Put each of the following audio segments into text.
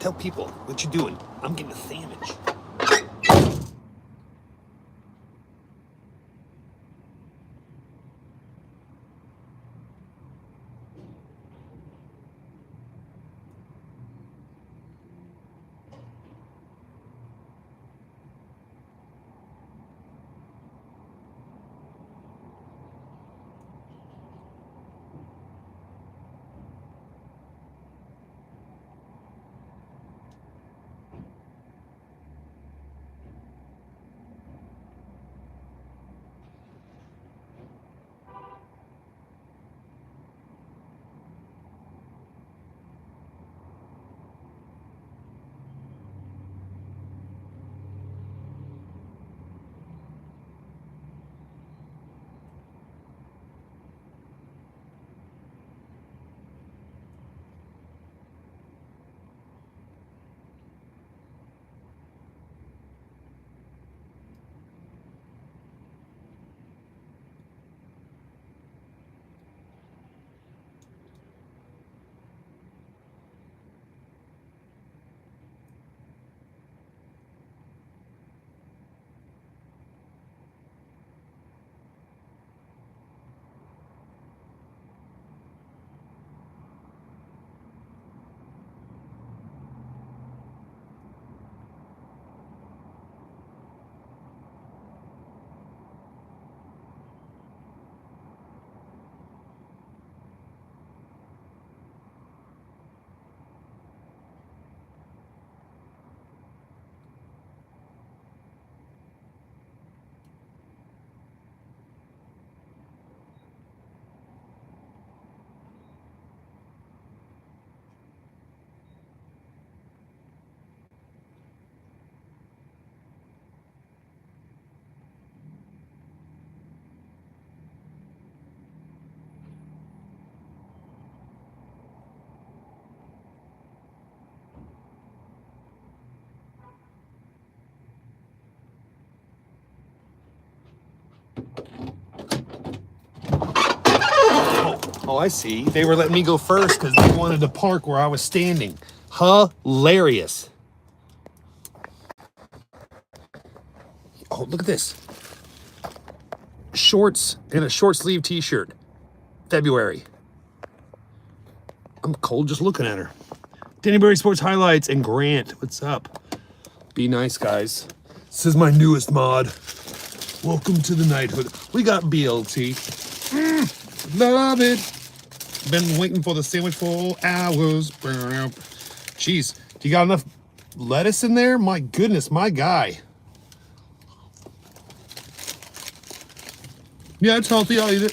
tell people what you're doing. I'm getting a sandwich. Oh, I see. They were letting me go first because they wanted to park where I was standing. Hilarious. Oh, look at this. Shorts and a short sleeve t-shirt. February. I'm cold just looking at her. Dannyberry Sports Highlights and Grant. What's up? Be nice, guys. This is my newest mod. Welcome to the knighthood. We got BLT. Love it. Been waiting for the sandwich for hours. Jeez, you got enough lettuce in there? My goodness, my guy. Yeah, it's healthy. I'll eat it.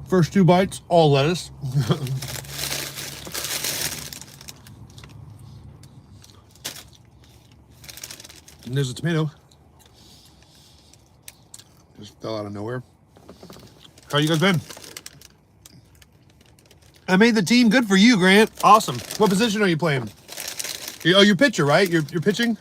First 2 bites, all lettuce. And there's a tomato. Just fell out of nowhere. How you guys been? I made the team. Good for you, Grant. Awesome. What position are you playing? Oh, you're pitcher, right? You're pitching?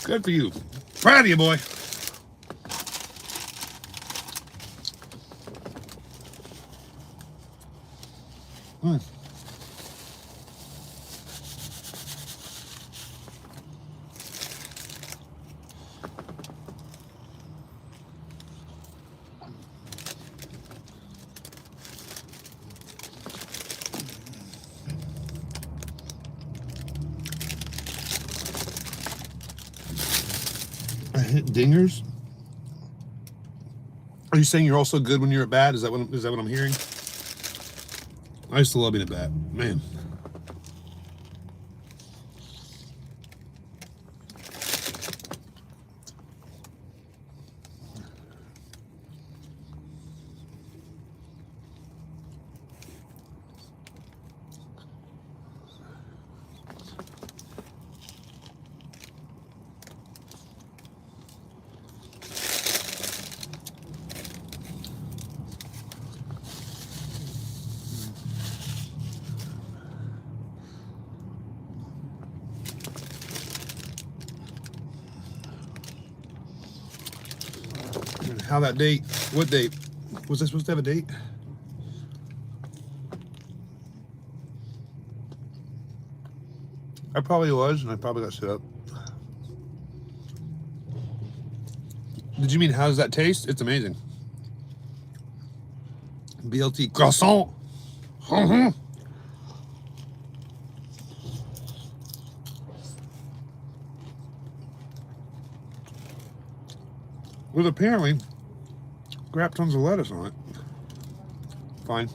Good for you. Proud of you, boy. I hit dingers. Are you saying you're also good when you're at bat? Is that what I'm hearing? I used to love being at bat, man. how that date, what date? Was I supposed to have a date? I probably was, and I probably got set up. Did you mean how does that taste? It's amazing. BLT croissant. With apparently crap tons of lettuce on it. Fine.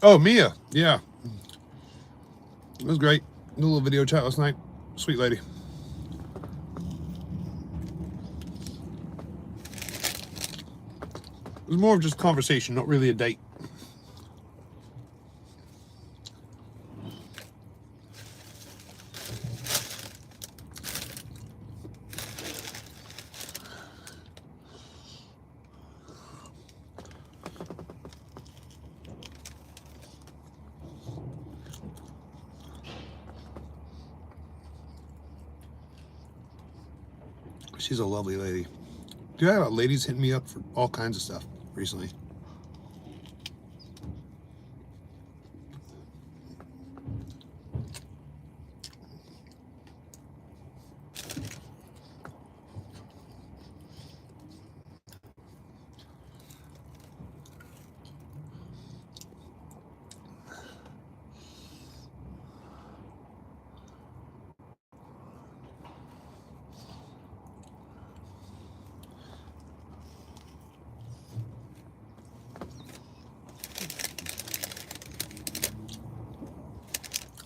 Oh, Mia. Yeah. It was great. Did a little video chat last night. Sweet lady. It was more of just conversation, not really a date. She's a lovely lady. Dude, I have ladies hitting me up for all kinds of stuff recently.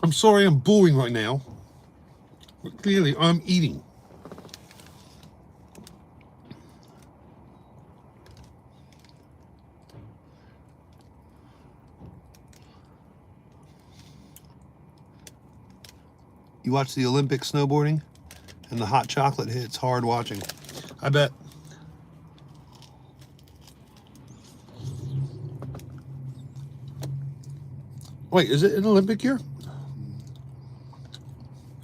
I'm sorry I'm booing right now, but clearly I'm eating. You watch the Olympic snowboarding and the hot chocolate hits hard watching. I bet. Wait, is it an Olympic year?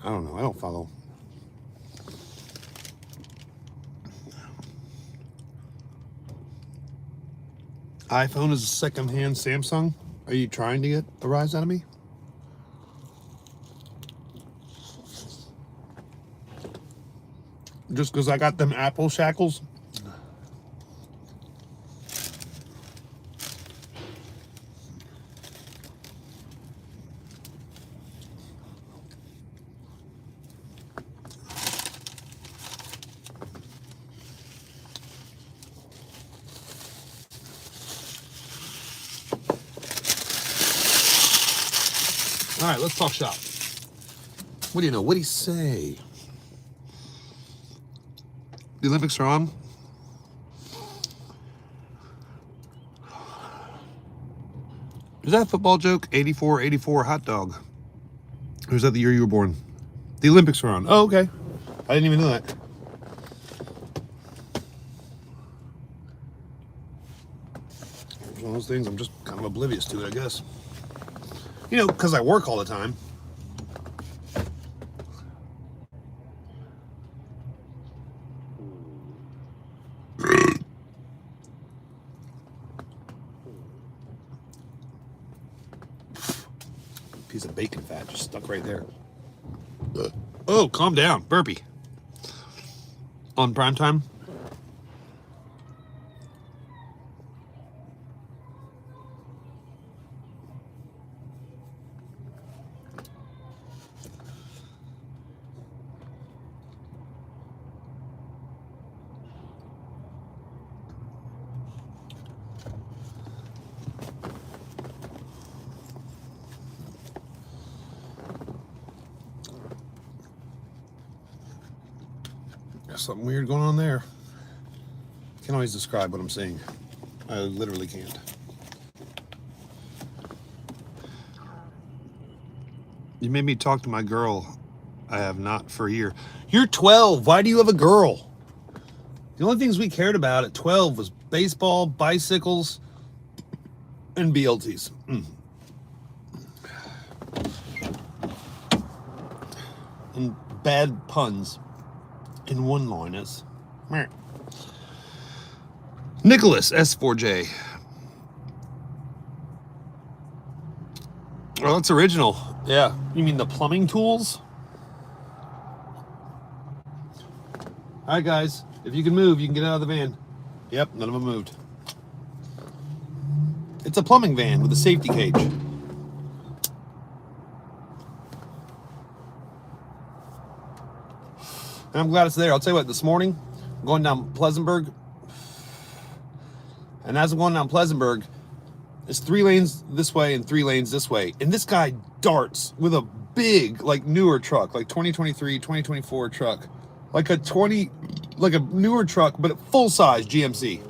I don't know. I don't follow. iPhone is a second-hand Samsung. Are you trying to get a rise out of me? Just because I got them Apple shackles? All right, let's talk shop. What do you know? What do you say? The Olympics are on. Is that a football joke? 84, 84 hot dog. Or is that the year you were born? The Olympics are on. Oh, okay. I didn't even know that. It's one of those things I'm just kind of oblivious to it, I guess. You know, because I work all the time. Piece of bacon fat just stuck right there. Oh, calm down. Burpee. On prime time. Something weird going on there. Can't always describe what I'm seeing. I literally can't. You made me talk to my girl. I have not for a year. You're 12. Why do you have a girl? The only things we cared about at 12 was baseball, bicycles, and BLTs. And bad puns in one-liners. Nicholas S4J. Oh, that's original. Yeah. You mean the plumbing tools? All right, guys. If you can move, you can get out of the van. Yep, none of them moved. It's a plumbing van with a safety cage. And I'm glad it's there. I'll tell you what, this morning, I'm going down Pleasantburg. And as I'm going down Pleasantburg, it's 3 lanes this way and 3 lanes this way. And this guy darts with a big, like, newer truck, like 2023, 2024 truck. Like a newer truck, but a full-size GMC.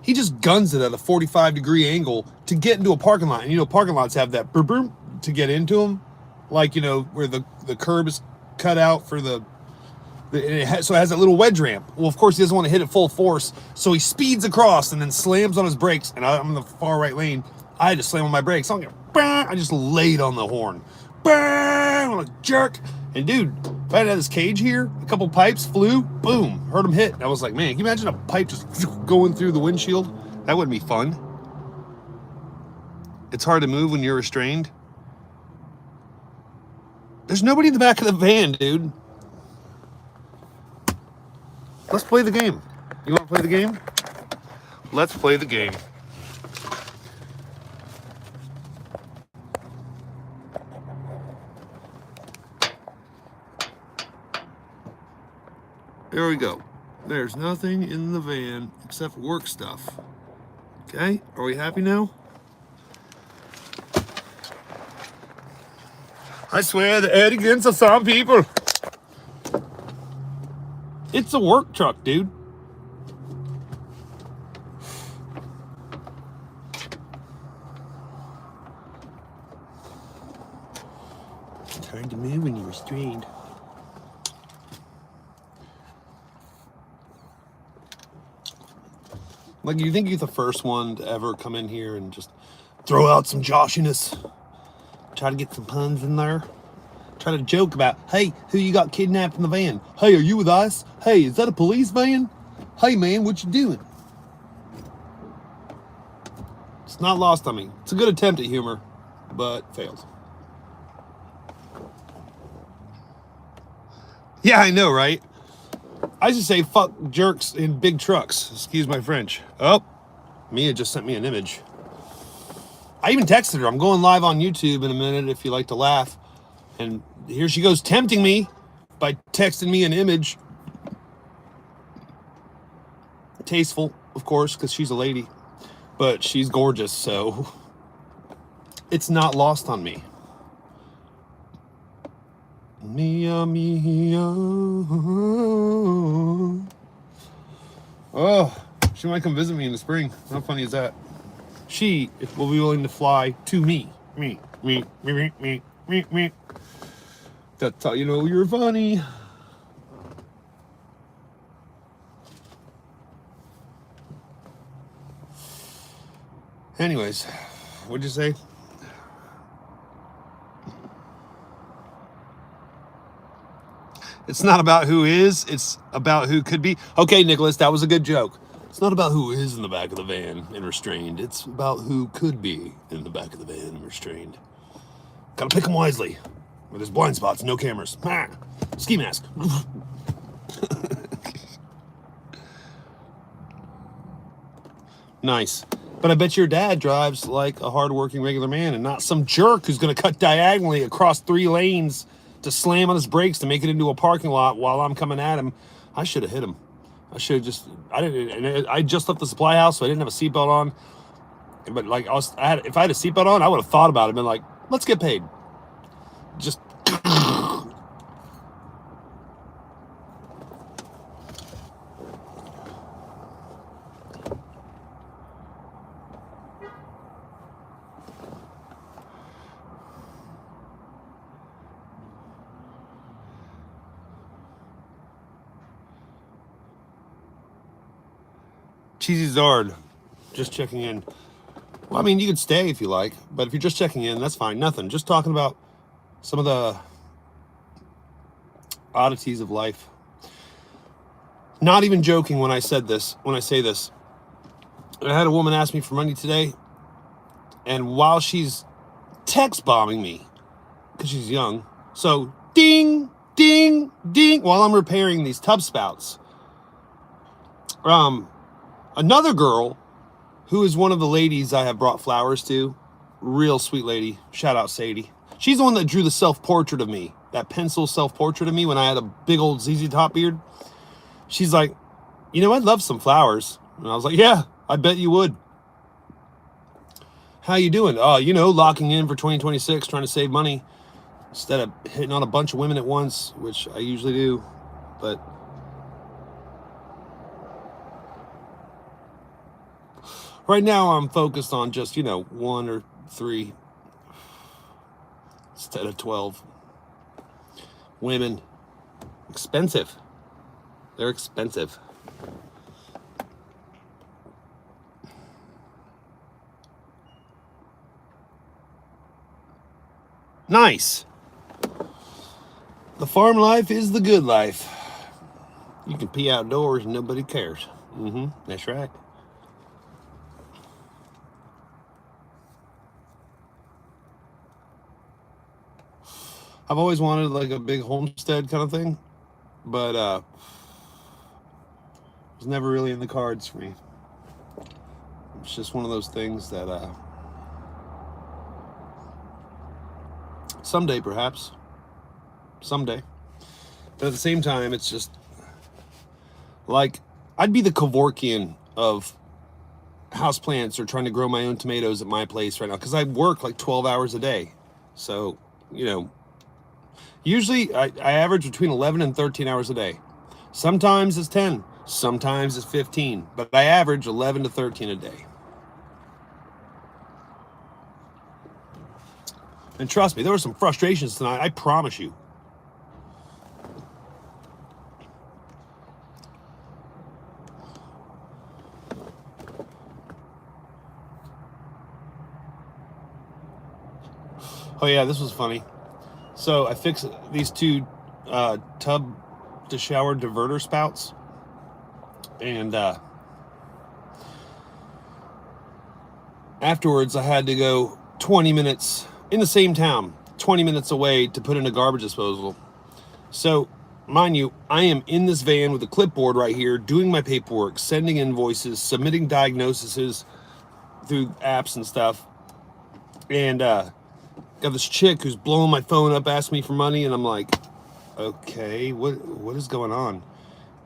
He just guns it at a 45-degree angle to get into a parking lot. And, you know, parking lots have that boom to get into them. Like, you know, where the curb is cut out for so it has that little wedge ramp. Well, of course, he doesn't want to hit it full force. So he speeds across and then slams on his brakes. And I'm in the far right lane. I had to slam on my brakes. I just laid on the horn. I'm a jerk. And, dude, if I had this cage here, a couple pipes flew, boom, heard him hit. And I was like, man, can you imagine a pipe just going through the windshield? That wouldn't be fun. It's hard to move when you're restrained. There's nobody in the back of the van, dude. Let's play the game. You want to play the game? Let's play the game. There we go. There's nothing in the van except work stuff. Okay, are we happy now? I swear the arrogance of some people. It's a work truck, dude. It's hard to move when you're restrained. Like, you think you're the first one to ever come in here and just throw out some joshiness? Try to get some puns in there? Try to joke about, hey, who you got kidnapped in the van? Hey, are you with us? Hey, is that a police van? Hey, man, what you doing? It's not lost on me. It's a good attempt at humor, but failed. Yeah, I know, right? I should say fuck jerks in big trucks. Excuse my French. Oh, Mia just sent me an image. I even texted her. I'm going live on YouTube in a minute if you like to laugh. And here she goes tempting me by texting me an image. Tasteful, of course, because she's a lady. But she's gorgeous, so it's not lost on me. Mia, Mia. Oh, she might come visit me in the spring. How funny is that? She will be willing to fly to me. Me. That's how you know you're funny. Anyways, what'd you say? It's not about who is, it's about who could be. Okay, Nicholas, that was a good joke. It's not about who is in the back of the van and restrained. It's about who could be in the back of the van and restrained. Gotta pick them wisely. Where there's blind spots, no cameras. Ah, ski mask. Nice. But I bet your dad drives like a hardworking regular man and not some jerk who's gonna cut diagonally across 3 lanes to slam on his brakes to make it into a parking lot while I'm coming at him. I should have hit him. I should have just. I just left the supply house, so I didn't have a seatbelt on. But like if I had a seatbelt on, I would have thought about it and been like, let's get paid. Just. Cheesy Zard, just checking in. Well, I mean, you could stay if you like, but if you're just checking in, that's fine. Nothing. Just talking about some of the oddities of life. Not even joking when I say this. I had a woman ask me for money today, and while she's text bombing me, because she's young, so ding, ding, ding, while I'm repairing these tub spouts. Another girl who is one of the ladies I have brought flowers to, real sweet lady, shout out Sadie. She's the one that drew the self-portrait of me, that pencil self-portrait of me when I had a big old ZZ Top beard. She's like, you know, I'd love some flowers. And I was like, yeah, I bet you would. How you doing? Oh, you know, locking in for 2026, trying to save money instead of hitting on a bunch of women at once, which I usually do. But right now I'm focused on just, 1 or 3 instead of 12. Women. Expensive. They're expensive. Nice. The farm life is the good life. You can pee outdoors and nobody cares. That's right. I've always wanted like a big homestead kind of thing, but it was never really in the cards for me. It's just one of those things that someday, perhaps. Someday. But at the same time, it's just like I'd be the Kevorkian of houseplants or trying to grow my own tomatoes at my place right now because I work like 12 hours a day. So, usually I average between 11 and 13 hours a day. Sometimes it's 10, sometimes it's 15, but I average 11 to 13 a day. And trust me, there were some frustrations tonight, I promise you. Oh yeah, this was funny. So I fixed these 2 tub to shower diverter spouts. And afterwards I had to go 20 minutes in the same town, 20 minutes away to put in a garbage disposal. So, mind you, I am in this van with a clipboard right here, doing my paperwork, sending invoices, submitting diagnoses through apps and stuff. And got this chick who's blowing my phone up, asking me for money, and I'm like, okay, what is going on?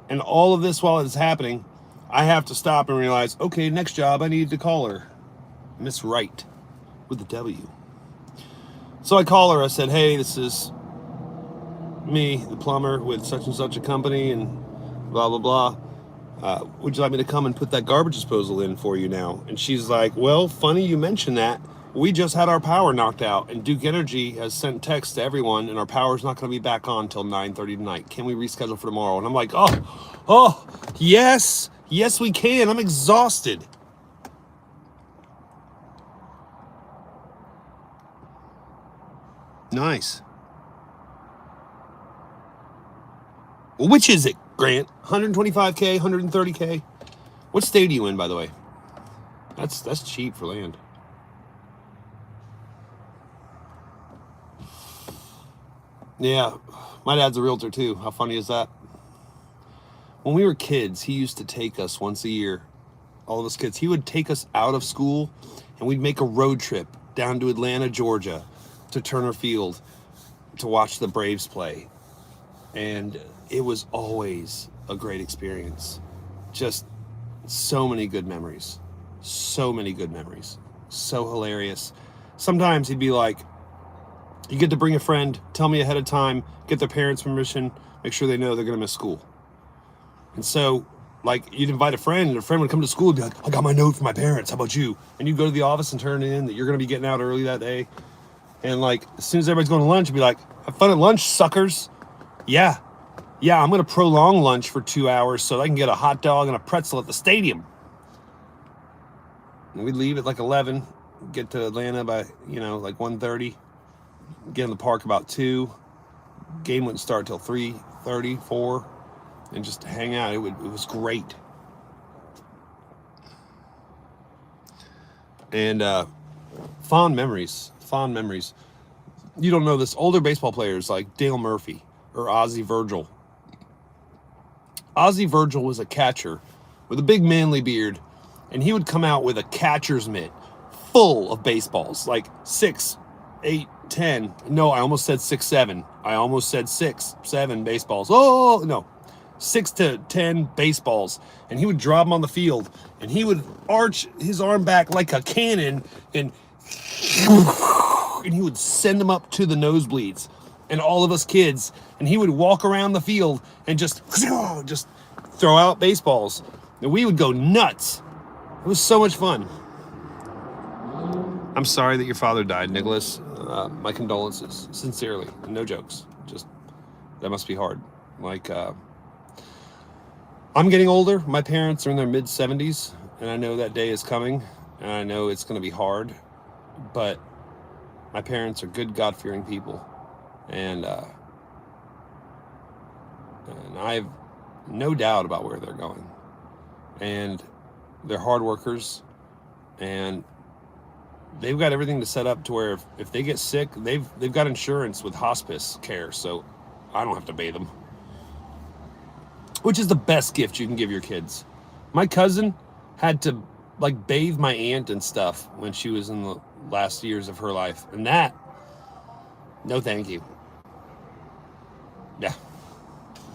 And all of this while it's happening, I have to stop and realize, okay, next job, I need to call her. Miss Wright, with a W. So I call her, I said, hey, this is me, the plumber, with such and such a company, and blah, blah, blah. Would you like me to come and put that garbage disposal in for you now? And she's like, well, funny you mention that. We just had our power knocked out, and Duke Energy has sent text to everyone, and our power's not going to be back on until 9:30 tonight. Can we reschedule for tomorrow? And I'm like, oh, yes, we can. I'm exhausted. Nice. Well, which is it, Grant? 125K, 130K? What state are you in, by the way? That's cheap for land. Yeah, my dad's a realtor too. How funny is that? When we were kids, he used to take us once a year, all of us kids. He would take us out of school and we'd make a road trip down to Atlanta, Georgia, to Turner Field to watch the Braves play. And it was always a great experience. Just so many good memories. So many good memories. So hilarious. Sometimes he'd be like, you get to bring a friend, tell me ahead of time, get their parents' permission, make sure they know they're going to miss school. And so, like, you'd invite a friend, and a friend would come to school and be like, I got my note from my parents, how about you? And you'd go to the office and turn it in that you're going to be getting out early that day. And, like, as soon as everybody's going to lunch, you'd be like, have fun at lunch, suckers. Yeah, I'm going to prolong lunch for 2 hours so I can get a hot dog and a pretzel at the stadium. And we'd leave at like 11, get to Atlanta by, like 1:30, get in the park about 2. Game wouldn't start till 3:30, 4, and just hang out. It was great. And fond memories. You don't know this. Older baseball players like Dale Murphy or Ozzie Virgil. Ozzie Virgil was a catcher with a big manly beard, and he would come out with a catcher's mitt full of baseballs, like 6, 8, 10. No, I almost said 6, 7. I almost said 6, 7 baseballs. Oh, no. 6 to 10 baseballs. And he would drop them on the field, and he would arch his arm back like a cannon, and he would send them up to the nosebleeds. And all of us kids, and he would walk around the field and just throw out baseballs. And we would go nuts. It was so much fun. I'm sorry that your father died, Nicholas. My condolences, sincerely. No jokes. Just, that must be hard. Like, I'm getting older. My parents are in their mid-70s, and I know that day is coming, and I know it's going to be hard, but my parents are good, God-fearing people, and I have no doubt about where they're going. And they're hard workers, and they've got everything to set up to where if they get sick, they've got insurance with hospice care, so I don't have to bathe them. Which is the best gift you can give your kids. My cousin had to bathe my aunt and stuff when she was in the last years of her life, and that, no thank you. Yeah.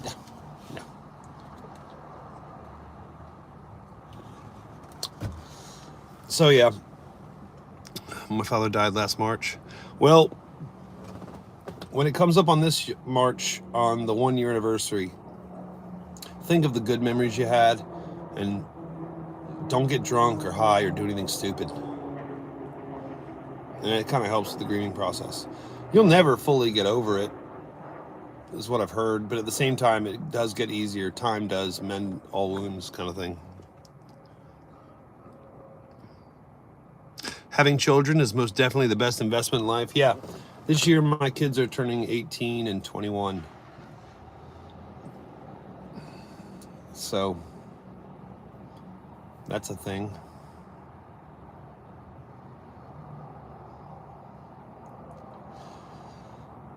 No. So yeah, my father died last March. Well, when it comes up on this March, on the 1-year anniversary, think of the good memories you had, and don't get drunk or high or do anything stupid. And it kind of helps with the grieving process. You'll never fully get over it, is what I've heard, but at the same time, it does get easier. Time does mend all wounds, kind of thing. Having children is most definitely the best investment in life. Yeah, this year my kids are turning 18 and 21. So that's a thing.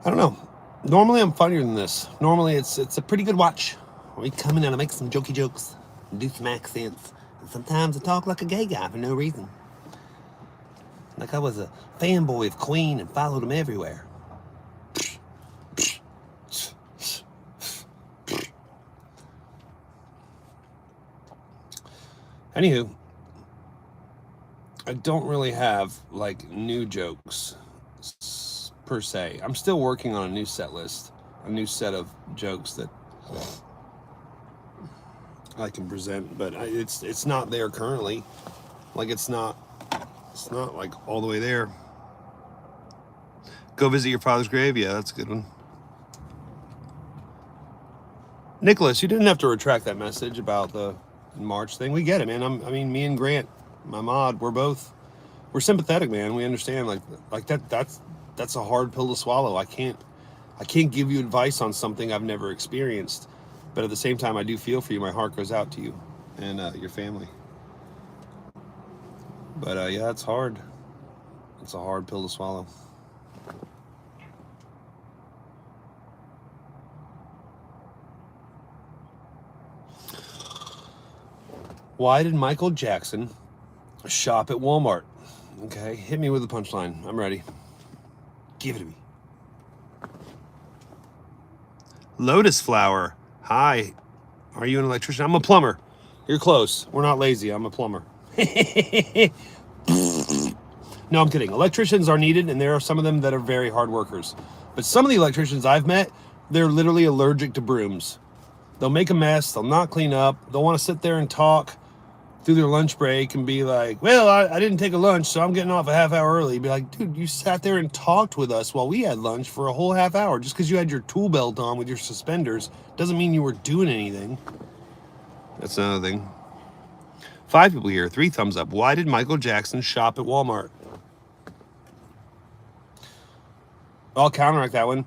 I don't know. Normally I'm funnier than this. Normally it's a pretty good watch. We come in and I make some jokey jokes and do some accents. And sometimes I talk like a gay guy for no reason. Like I was a fanboy of Queen and followed him everywhere. Anywho, I don't really have new jokes per se. I'm still working on a new set list, a new set of jokes that I can present, but it's not there currently. It's not all the way there. Go visit your father's grave. Yeah, that's a good one. Nicholas, you didn't have to retract that message about the March thing. We get it, man. Me and Grant, my mod, we're sympathetic, man. We understand that's a hard pill to swallow. I can't give you advice on something I've never experienced, but at the same time I do feel for you. My heart goes out to you and your family. But yeah, it's hard. It's a hard pill to swallow. Why did Michael Jackson shop at Walmart? Okay, hit me with the punchline. I'm ready. Give it to me. Lotus flower. Hi. Are you an electrician? I'm a plumber. You're close. We're not lazy. I'm a plumber. No, I'm kidding. Electricians are needed, and there are some of them that are very hard workers. But some of the electricians I've met, they're literally allergic to brooms. They'll make a mess. They'll not clean up. They'll want to sit there and talk through their lunch break and be like, well, I didn't take a lunch, so I'm getting off a half hour early. Be like, dude, you sat there and talked with us while we had lunch for a whole half hour. Just because you had your tool belt on with your suspenders doesn't mean you were doing anything. That's another thing. 5 people here. 3 thumbs up. Why did Michael Jackson shop at Walmart? I'll counteract that one.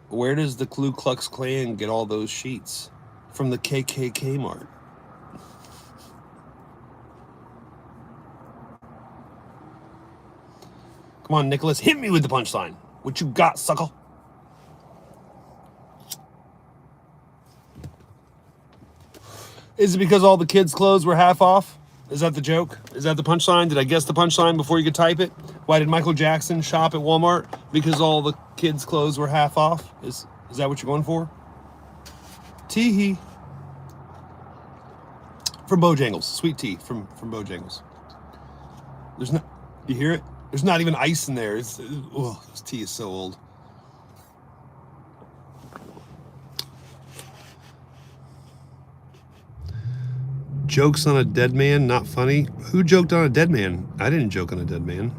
Where does the Ku Klux Klan get all those sheets? From the KKK Mart. Come on, Nicholas, hit me with the punchline. What you got, sucker? Is it because all the kids' clothes were half off? Is that the joke? Is that the punchline? Did I guess the punchline before you could type it? Why did Michael Jackson shop at Walmart? Because all the kids' clothes were half off? Is that what you're going for? Tee-hee. From Bojangles. Sweet tea from Bojangles. There's not... You hear it? There's not even ice in there. This tea is so old. Jokes on a dead man, not funny. Who joked on a dead man? I didn't joke on a dead man.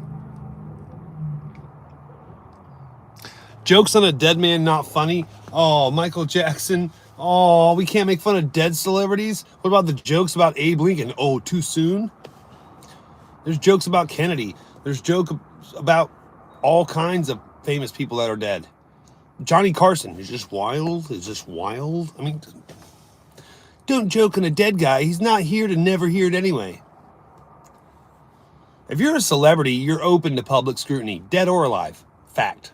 Jokes on a dead man, not funny. Oh, Michael Jackson. Oh, we can't make fun of dead celebrities. What about the jokes about Abe Lincoln? Oh, too soon? There's jokes about Kennedy. There's jokes about all kinds of famous people that are dead. Johnny Carson is just wild. Is just wild. I mean, don't joke on a dead guy. He's not here to never hear it anyway. If you're a celebrity, you're open to public scrutiny, dead or alive. Fact.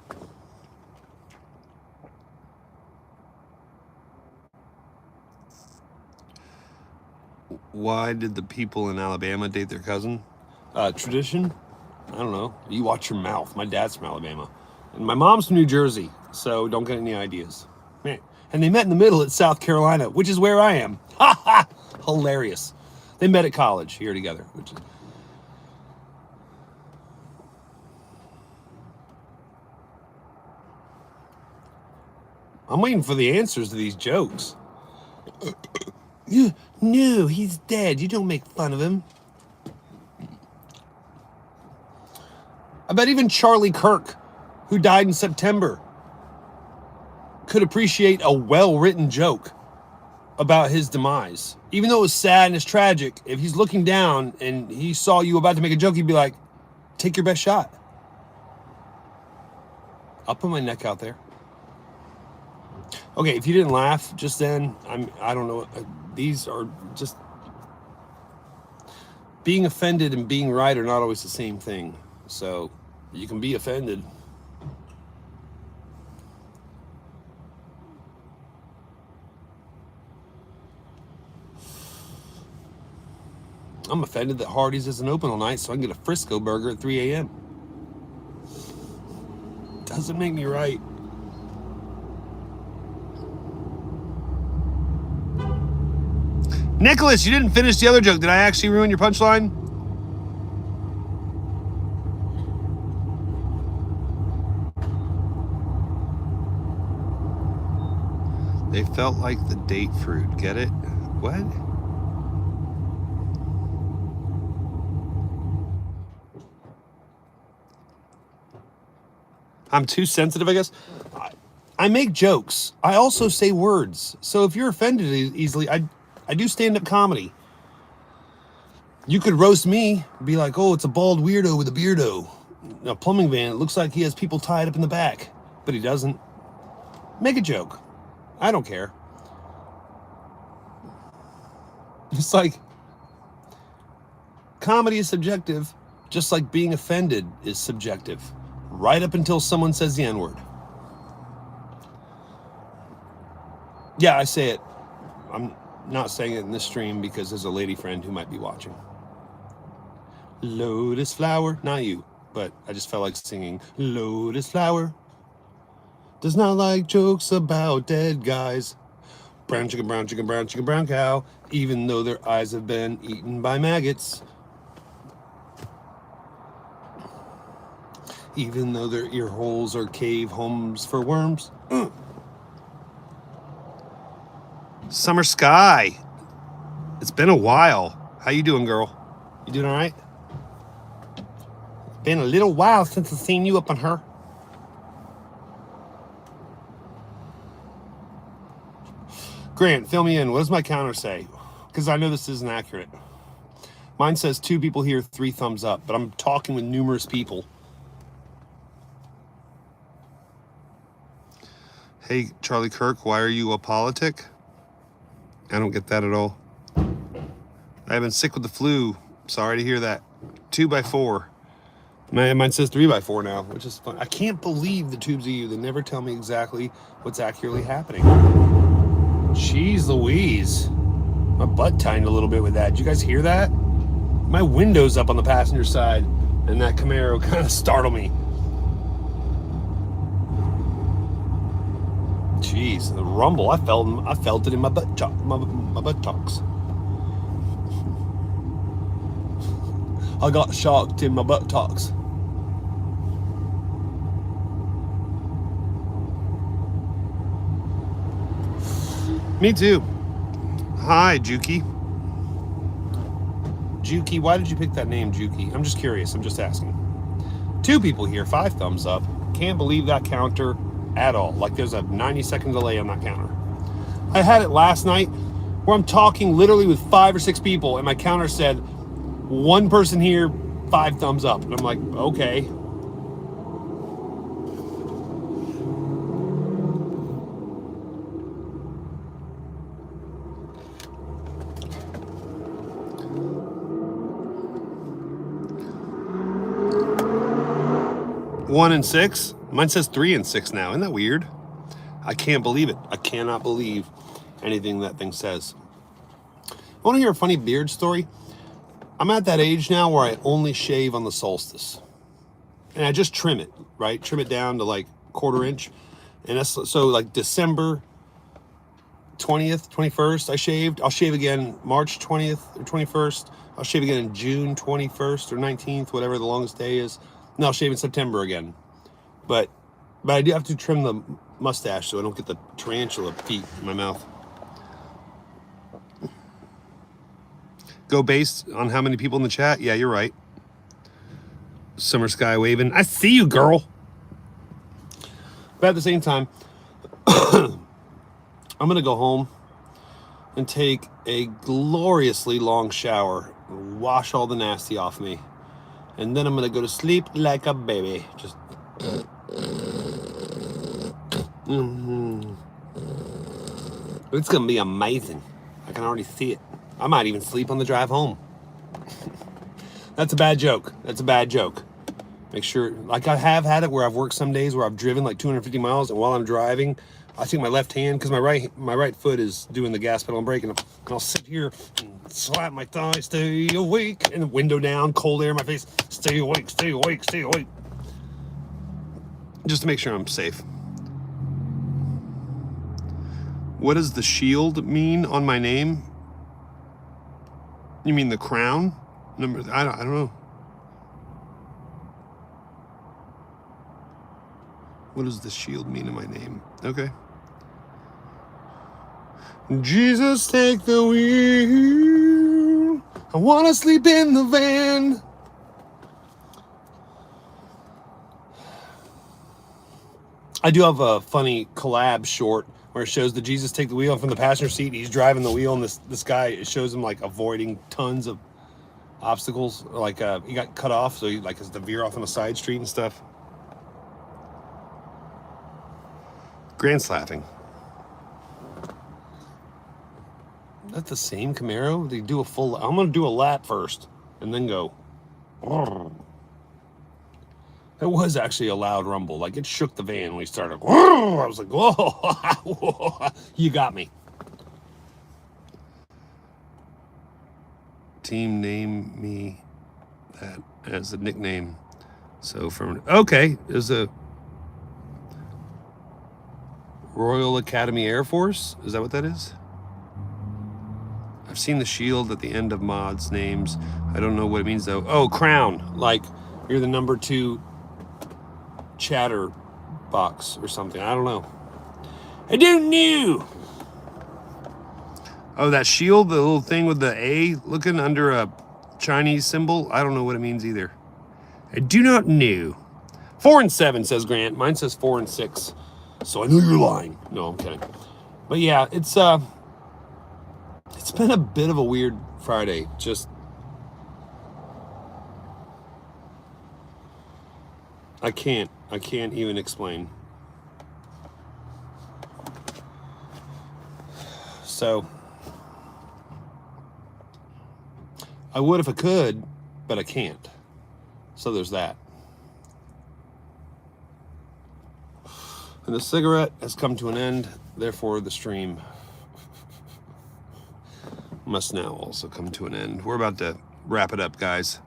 Why did the people in Alabama date their cousin? Tradition? I don't know. You watch your mouth. My dad's from Alabama. And my mom's from New Jersey, so don't get any ideas. Man. And they met in the middle at South Carolina, which is where I am. Ha ha! Hilarious. They met at college here together. Which is... I'm waiting for the answers to these jokes. No, he's dead. You don't make fun of him. I bet even Charlie Kirk, who died in September, could appreciate a well-written joke about his demise. Even though it was sad and it's tragic, if he's looking down and he saw you about to make a joke, he'd be like, take your best shot. I'll put my neck out there. Okay, if you didn't laugh just then, I don't know. These are just... Being offended and being right are not always the same thing. So you can be offended. I'm offended that Hardee's isn't open all night so I can get a Frisco burger at 3 a.m. Doesn't make me right. Nicholas, you didn't finish the other joke. Did I actually ruin your punchline? They felt like the date fruit. Get it? What? I'm too sensitive, I guess. I make jokes. I also say words. So if you're offended easily, I do stand-up comedy. You could roast me, be like, oh, it's a bald weirdo with a beardo. A plumbing van, it looks like he has people tied up in the back. But he doesn't. Make a joke. I don't care. It's like, comedy is subjective, just like being offended is subjective. Right up until someone says the N-word. Yeah, I say it. I'm not saying it in this stream because there's a lady friend who might be watching. Lotus flower, not you, but I just felt like singing Lotus flower does not like jokes about dead guys. Brown chicken, brown chicken, brown chicken, brown cow, even though their eyes have been eaten by maggots. Even though their ear holes are cave homes for worms. Summer Sky. It's been a while. How you doing, girl? You doing all right? Been a little while since I've seen you up on her. Grant, fill me in. What does my counter say? Because I know this isn't accurate. Mine says 2 people here, 3 thumbs up, but I'm talking with numerous people. Hey, Charlie Kirk, why are you a politic? I don't get that at all. I've been sick with the flu. Sorry to hear that. 2x4. Mine says 3x4 now, which is fun. I can't believe the tubes of you. They never tell me exactly what's accurately happening. Jeez Louise. My butt tightened a little bit with that. Did you guys hear that? My window's up on the passenger side, and that Camaro kind of startled me. Jeez, the rumble. I felt it in my buttocks. I got shocked in my buttocks. Me too. Hi, Juki. Juki, why did you pick that name, Juki? I'm just curious. I'm just asking. 2 people here, 5 thumbs up. Can't believe that counter at all. Like there's a 90-second delay on that counter. I had it last night where I'm talking literally with 5 or 6 people, and my counter said 1 person here, 5 thumbs up. And I'm like, okay. One and 6. Mine says 3 and 6 now. Isn't that weird? I can't believe it. I cannot believe anything that thing says. I want to hear a funny beard story. I'm at that age now where I only shave on the solstice. And I just trim it, right? Trim it down to like 1/4 inch. And that's so like December 20th, 21st, I shaved. I'll shave again March 20th or 21st. I'll shave again in June 21st or 19th, whatever the longest day is. And I'll shave in September again. But I do have to trim the mustache so I don't get the tarantula feet in my mouth. Go based on how many people in the chat? Yeah, you're right. Summer Sky waving. I see you, girl. But at the same time, I'm going to go home and take a gloriously long shower, wash all the nasty off me, and then I'm going to go to sleep like a baby. Just... It's going to be amazing. I can already see it. I might even sleep on the drive home. That's a bad joke. That's a bad joke. Make sure, like I have had it where I've worked some days where I've driven like 250 miles, and while I'm driving, I take my left hand, because my right foot is doing the gas pedal and brake, and I'll sit here and slap my thigh, stay awake, and the window down, cold air in my face, stay awake, stay awake, stay awake. Just to make sure I'm safe. What does the shield mean on my name? You mean the crown? I don't know. What does the shield mean in my name? Okay. Jesus, take the wheel. I want to sleep in the van. I do have a funny collab short where it shows the Jesus take the wheel from the passenger seat. He's driving the wheel, and this guy, it shows him like avoiding tons of obstacles. Like he got cut off, so he like has to veer off on a side street and stuff. Grant's laughing. That's the same Camaro? They do a full... I'm going to do a lap first and then go. It was actually a loud rumble. Like, it shook the van when we started. I was like, whoa. You got me. Team named me that as a nickname. So from... Okay. There's a... Royal Academy Air Force? Is that what that is? I've seen the shield at the end of mods' names. I don't know what it means, though. Oh, crown. Like, you're the number 2 chatter box or something. I don't know. I don't know. Oh, that shield, the little thing with the A looking under a Chinese symbol? I don't know what it means either. I do not know. 4 and 7, says Grant. Mine says 4 and 6. So I know you're lying. No, I'm kidding. But yeah, it's been a bit of a weird Friday. Just I can't even explain. So I would if I could, but I can't. So there's that. And the cigarette has come to an end, therefore the stream must now also come to an end. We're about to wrap it up, guys.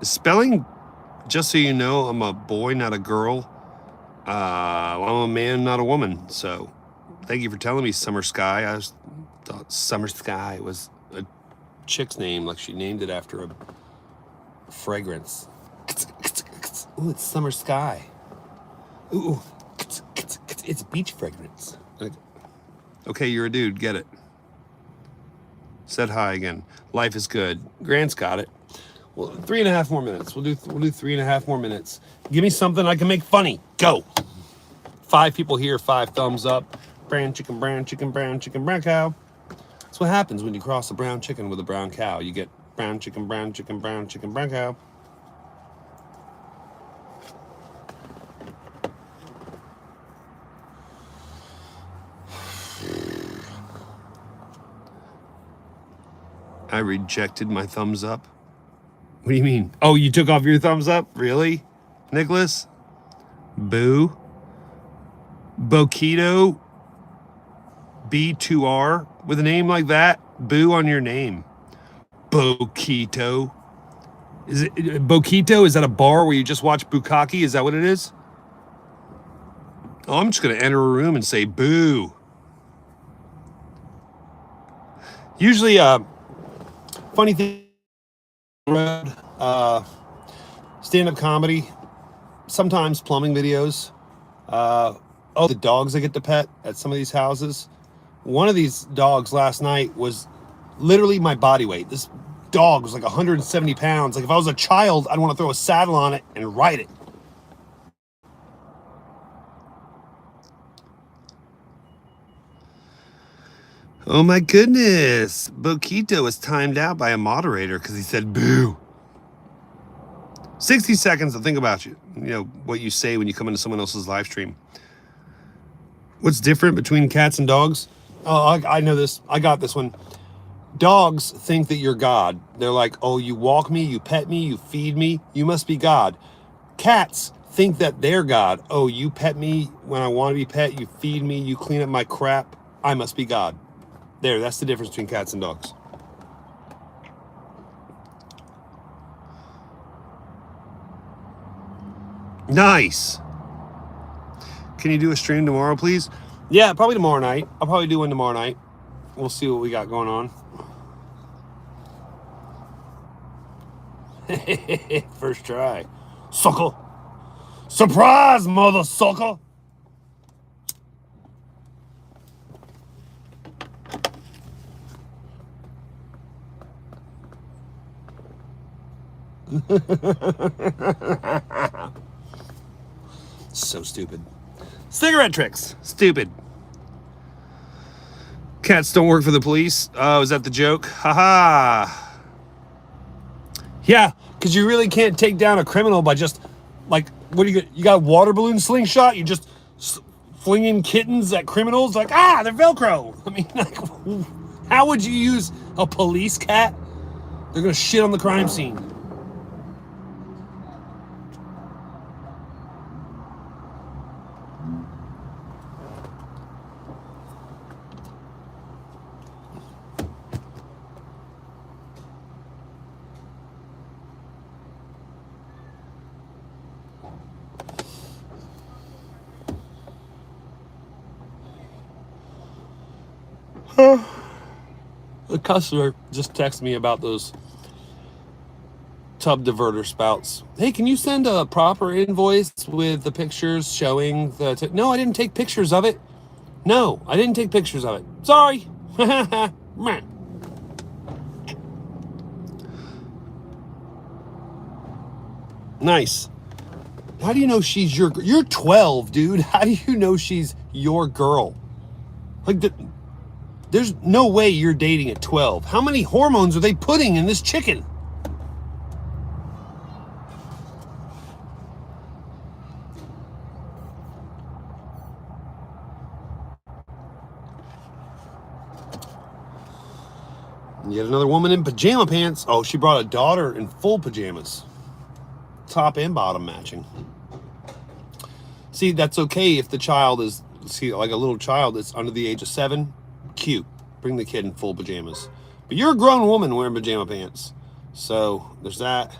Spelling, just so you know, I'm a boy, not a girl. I'm a man, not a woman. So thank you for telling me Summer Sky. I thought Summer Sky was a chick's name, like she named it after a fragrance. Ooh, it's Summer Sky. Ooh, it's beach fragrance. Okay, you're a dude, get it. Said hi again. Life is good. Grant's got it. Well, 3.5 more minutes. We'll do 3.5 more minutes. Give me something I can make funny. Go. 5 people here, 5 thumbs up. Brown chicken, brown chicken, brown chicken, brown cow. That's what happens when you cross a brown chicken with a brown cow. You get brown chicken, brown chicken, brown chicken, brown cow. I rejected my thumbs up. What do you mean? Oh, you took off your thumbs up? Really, Nicholas? Boo. Boquito B2R with a name like that? Boo on your name. Boquito. Is it Boquito? Is that a bar where you just watch bukkake? Is that what it is? Oh, I'm just going to enter a room and say boo. Usually, funny thing, stand-up comedy, sometimes plumbing videos. Oh, the dogs I get to pet at some of these houses. One of these dogs last night was literally my body weight. This dog was like 170 pounds. Like if I was a child, I'd want to throw a saddle on it and ride it. Oh my goodness. Boquito was timed out by a moderator because he said boo. 60 seconds to think about you. You know, what you say when you come into someone else's live stream. What's different between cats and dogs? Oh, I know this. I got this one. Dogs think that you're God. They're like, oh, you walk me, you pet me, you feed me, you must be God. Cats think that they're God. Oh, you pet me when I want to be pet, you feed me, you clean up my crap, I must be God. There, that's the difference between cats and dogs. Nice. Can you do a stream tomorrow, please? Yeah, probably tomorrow night. I'll probably do one tomorrow night. We'll see what we got going on. First try. Sucker. Surprise, mother sucker. So stupid. Cigarette tricks. Stupid. Cats don't work for the police. Oh, is that the joke? Haha. Yeah, because you really can't take down a criminal by just, like, what do you got a water balloon slingshot? You just flinging kittens at criminals? Like, they're Velcro. I mean, like, how would you use a police cat? They're going to shit on the crime scene. The customer just texted me about those tub diverter spouts. Hey, can you send a proper invoice with the pictures showing the... No, I didn't take pictures of it. No, I didn't take pictures of it. Sorry. Nice. How do you know she's your... You're 12, dude. How do you know she's your girl? Like, there's no way you're dating at 12. How many hormones are they putting in this chicken? Yet another woman in pajama pants. Oh, she brought a daughter in full pajamas. Top and bottom matching. See, that's okay if the child is, like a little child that's under the age of 7. Cute. Bring the kid in full pajamas. But you're a grown woman wearing pajama pants. So there's that.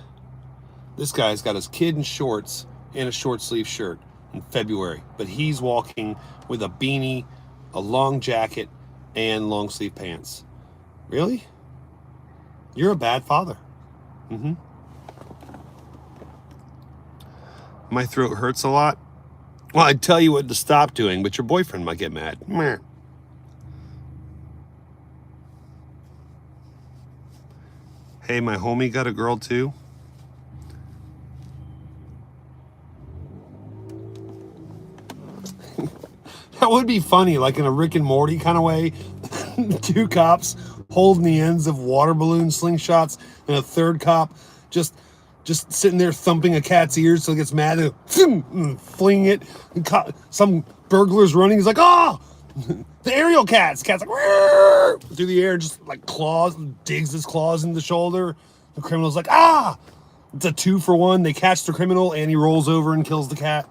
This guy's got his kid in shorts and a short sleeve shirt in February. But he's walking with a beanie, a long jacket, and long sleeve pants. Really? You're a bad father. Mm-hmm. My throat hurts a lot. Well, I'd tell you what to stop doing, but your boyfriend might get mad. Meh. Hey, my homie got a girl too. That would be funny, like in a Rick and Morty kind of way. 2 cops holding the ends of water balloon slingshots, and a third cop just sitting there thumping a cat's ears so it gets mad and flinging it. And some burglar's running. He's like, oh, the aerial cat's like through the air, just like claws, digs his claws in the shoulder. The criminal's like, ah, it's a 2-for-1. They catch the criminal and he rolls over and kills the cat.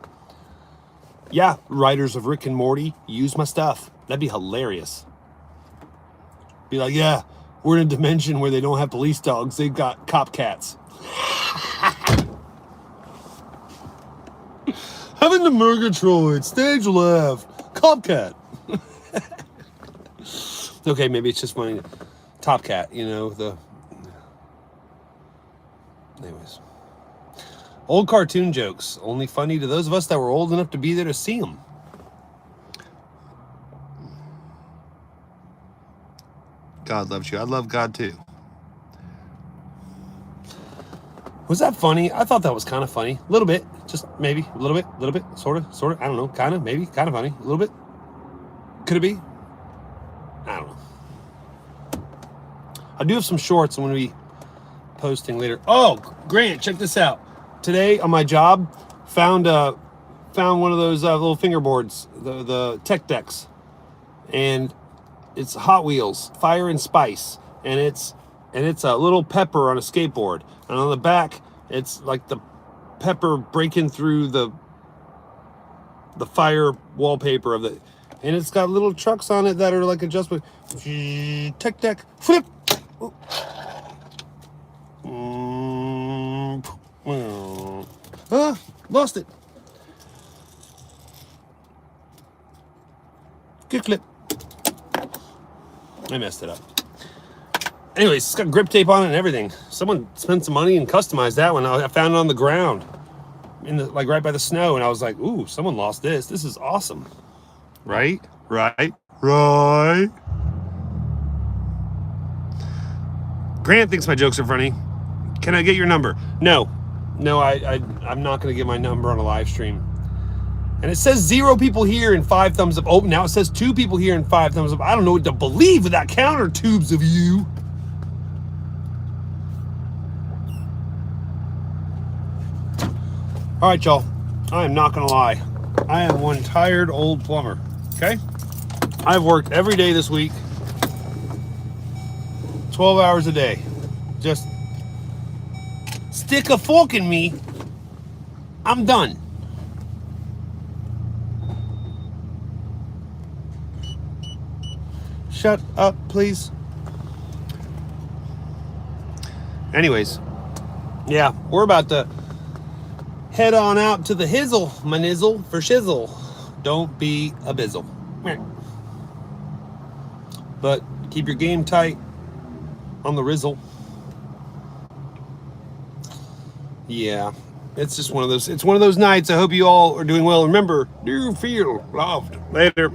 Yeah, writers of Rick and Morty, use my stuff. That'd be hilarious. Be like, yeah, we're in a dimension where they don't have police dogs. They've got cop cats. Having the Murgatroyd, stage left, cop cat. Okay, maybe it's just funny. Top cat, you know, anyways. Old cartoon jokes, only funny to those of us that were old enough to be there to see them. God loves you. I love God too. Was that funny? I thought that was kind of funny. A little bit. Just maybe. A little bit. Sort of. I don't know. Kind of. Maybe. Kind of funny. A little bit. Could it be? I don't know. I do have some shorts I'm going to be posting later. Oh, Grant, check this out. Today on my job, found one of those little fingerboards, the tech decks. And it's Hot Wheels, Fire and Spice. And it's a little pepper on a skateboard. And on the back, it's like the pepper breaking through the fire wallpaper of the, and it's got little trucks on it that are like adjustable. Tech deck, flip. Lost it. Good clip. I messed it up. Anyways, it's got grip tape on it and everything. Someone spent some money and customized that one. I found it on the ground, like right by the snow, and I was like, "Ooh, someone lost this. This is awesome." Right. Grant thinks my jokes are funny. Can I get your number? No, I'm not going to give my number on a live stream. And it says 0 people here and 5 thumbs up. Oh, now it says 2 people here and 5 thumbs up. I don't know what to believe with that counter, tubes of you. All right, y'all. I am not going to lie. I am one tired old plumber, okay? I've worked every day this week, 12 hours a day. Just stick a fork in me. I'm done. Shut up, please. Anyways, yeah, we're about to head on out to the hizzle, my nizzle, for shizzle. Don't be a bizzle. But keep your game tight on the rizzle. Yeah, it's just one of those nights. I hope you all are doing well. Remember, do feel loved. Later.